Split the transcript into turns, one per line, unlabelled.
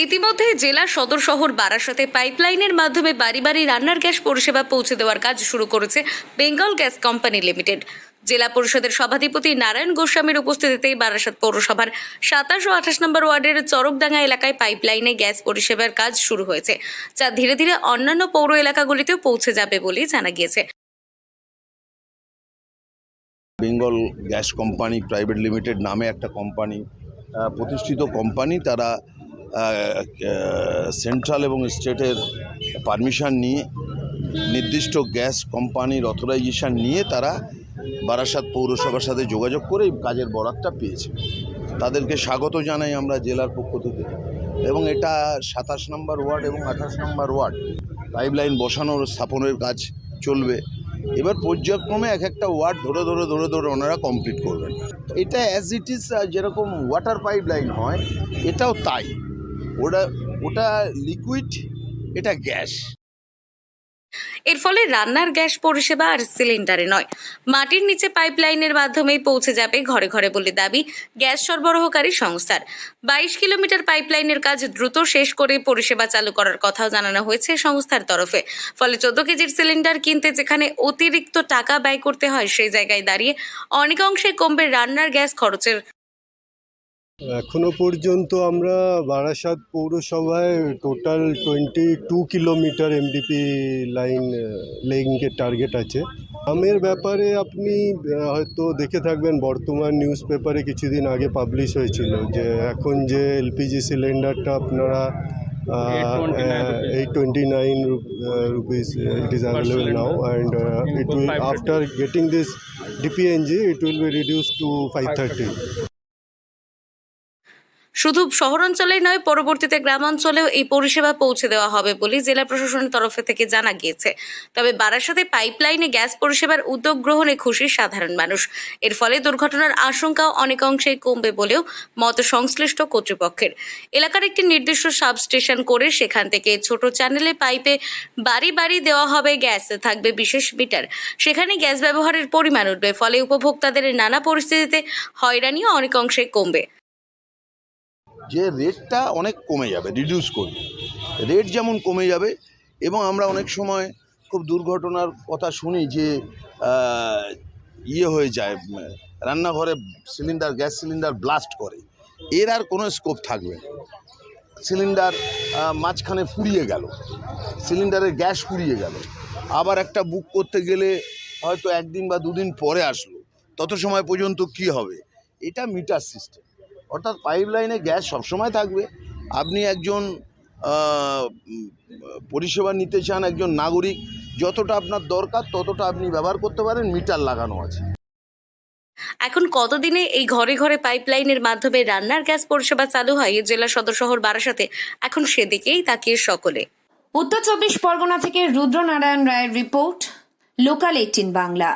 ইতিমধ্যে জেলা সদর শহর বারাসাতে পাইপলাইনের মাধ্যমে বাড়ি বাড়ি রান্নার গ্যাস পরিষেবা পৌঁছে দেওয়ার কাজ শুরু করেছে বেঙ্গল গ্যাস কোম্পানি লিমিটেড। জেলা পরিষদের সভাধিপতি নারায়ণ গোস্বামীর উপস্থিতিতেই বারাসাত পৌরসভার 27 ও 28 নম্বর ওয়ার্ডের চরকডাঙ্গা এলাকায় পাইপলাইনে গ্যাস পরিষেবার কাজ শুরু হয়েছে, যা ধীরে ধীরে অন্যান্য পৌর এলাকাগুলিতেও পৌঁছে যাবে বলে জানা গিয়েছে।
Bengal gas company private limited নামে একটা কোম্পানি, প্রতিষ্ঠিত কোম্পানি। তারা সেন্ট্রাল এবং স্টেটের পারমিশন নিয়ে, নির্দিষ্ট গ্যাস কোম্পানির অথরাইজেশন নিয়ে তারা বারাসাত পৌরসভার সাথে যোগাযোগ করে এই কাজের বরাতটা পেয়েছে। তাদেরকে স্বাগত জানাই আমরা জেলার পক্ষ থেকে। এবং এটা 27 নম্বর ওয়ার্ড এবং 28 নম্বর ওয়ার্ড পাইপলাইন বসানোর স্থাপনের কাজ চলবে। এবার পর্যায়ক্রমে এক একটা ওয়ার্ড ধরে ওনারা কমপ্লিট করবেন। এটা অ্যাজ ইট ইজ, যেরকম ওয়াটার পাইপলাইন হয় এটাও তাই। ওটা লিকুইড, এটা গ্যাস।
এর ফলে রান্নার গ্যাস পরিষেবা আর সিলিন্ডারে নয়, মাটির নিচে পাইপলাইনের মাধ্যমেই পৌঁছে যাবে ঘরে ঘরে বলে দাবি গ্যাস সরবরাহকারী সংস্থার। 22 কিলোমিটার পাইপলাইনের কাজ দ্রুত শেষ করে পরিষেবা চালু করার কথাও জানানো হয়েছে সংস্থার তরফে। ফলে 14 কেজির সিলিন্ডার কিনতে যেখানে অতিরিক্ত টাকা ব্যয় করতে হয়, সেই জায়গায় দাঁড়িয়ে অনেকাংশে কমবে রান্নার গ্যাস খরচের।
এখনো পর্যন্ত আমরা বারাসাত পৌরসভায় টোটাল 22 কিলোমিটার এমডিপি লাইন লেগিংয়ের টার্গেট আছে। দামের ব্যাপারে আপনি হয়তো দেখে থাকবেন, বর্তমান নিউজ পেপারে কিছুদিন আগে পাবলিশ হয়েছিল যে এখন যে এলপিজি সিলিন্ডারটা আপনারা 829 rupees it is available now, and it will, after getting this DPNG, it will be reduced to 530.
শুধু শহরাঞ্চলেই নয়, পরবর্তীতে গ্রামাঞ্চলেও এই পরিষেবা পৌঁছে দেওয়া হবে বলে জেলা প্রশাসনের তরফ থেকে জানা গিয়েছে। তবে বারাসাতে পাইপলাইনে গ্যাস পরিষেবার উদ্যোগ গ্রহণে খুশি সাধারণ মানুষ। এর ফলে দুর্ঘটনার আশঙ্কাও অনেকাংশেই কমবে বলেও মত সংশ্লিষ্ট কর্তৃপক্ষের। এলাকার একটি নির্দিষ্ট সাবস্টেশন করে সেখান থেকে ছোট চ্যানেলে পাইপে বাড়ি বাড়ি দেওয়া হবে গ্যাস, থাকবে বিশেষ মিটার। সেখানে গ্যাস ব্যবহারের পরিমাণ উঠবে, ফলে উপভোক্তাদের নানা পরিস্থিতিতে হয়রানিও অনেকাংশে কমবে।
যে রেটটা অনেক কমে যাবে, রিডিউস করবে, রেট যেমন কমে যাবে। এবং আমরা অনেক সময় খুব দুর্ঘটনার কথা শুনি যে হয়ে যায়, রান্নাঘরে গ্যাস সিলিন্ডার ব্লাস্ট করে। এর আর কোনো স্কোপ থাকবে না। সিলিন্ডার মাঝখানে ফুরিয়ে গেল, সিলিন্ডারের গ্যাস ফুরিয়ে গেল, আবার একটা বুক করতে গেলে হয়তো একদিন বা দুদিন পরে আসলো, তত সময় পর্যন্ত কি হবে? এটা মিটার সিস্টেম, অর্থাৎ পাইপলাইনে গ্যাস সবসময় থাকবে। আপনি একজন পরিষেবা নিতে চান, একজন নাগরিক, যতটা আপনার দরকার ততটা আপনি ব্যবহার করতে পারেন, মিটার লাগানো আছে।
এখন কতদিনে এই ঘরে ঘরে পাইপলাইনের মাধ্যমে রান্নার গ্যাস পরিষেবা চালু হয় জেলা সদর শহর বারাসাতে, এখন সেদিকেই তাকিয়ে সকলে।
উত্তর 24 পরগনা থেকে রুদ্রনারায়ণ রায়ের রিপোর্ট, লোকাল 18 বাংলা।